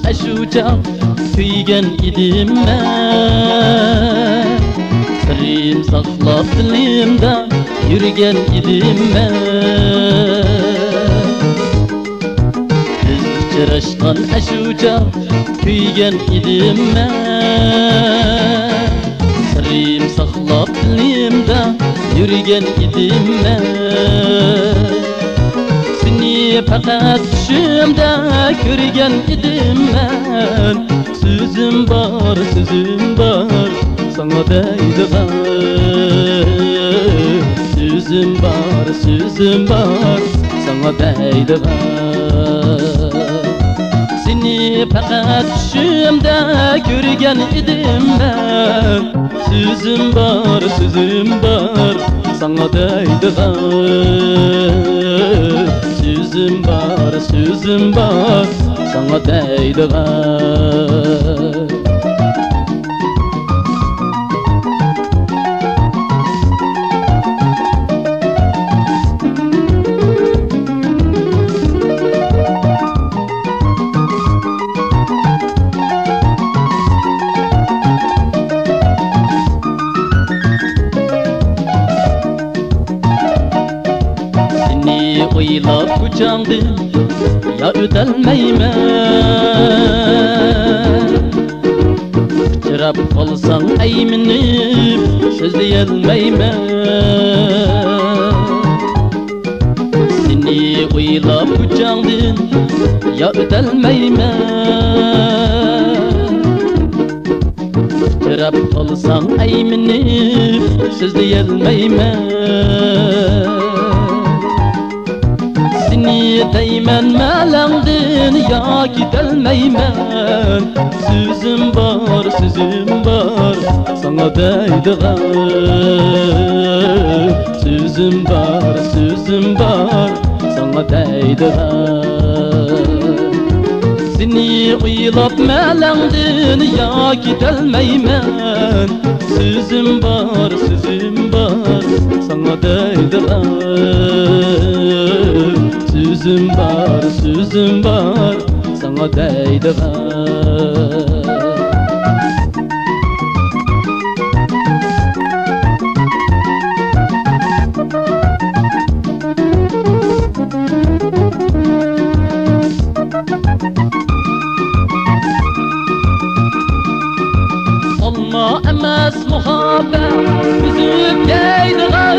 aşu çağ kuygan idim men. Sirrim saqlab dilimda yurgan idim men. Biz uchrashgan aşu çağ kuygan idim men. Sirrim saqlab dilimda yurgan idim men. Fakat düşümde görgen idim ben. Sözüm var sana deydiğen. Sözüm var sana deydiğen. Seni fakat düşümde görgen idim ben. Sözüm var sana deydiğen. Sözüm var sana deydiğen. Oylab kucağımdım ya ötelmeymen. Kıçırap kalsan eyminip sözleyelmeymen. Seni oylab kucağımdım ya ötelmeymen. Kıçırap kalsan eyminip sözleyelmeymen. Seni deymen melendin ya gidelmeymen. Sözüm var sana deydiğen. Sözüm var sana deydiğen. Seni oylab melendin ya gidelmeymen. Sözüm var sana deydiğen. Sözüm var sana deydiğen. Olma emas muhabbet üzüp deydiğen.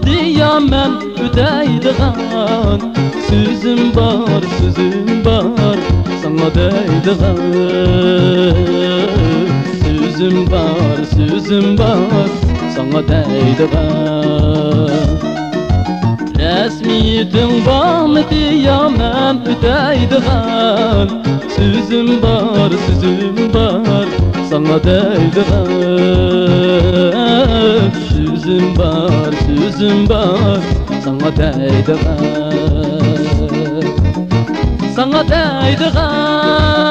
Diyamen ödeydiğen. Sözüm var sana deydiğen. Sözüm var sana deydiğen. Resmiyetin var mı diyamen ödeydiğen. Sözüm var sana deydiğen. Sözüm var sana deydiğen. Sana deydiğen.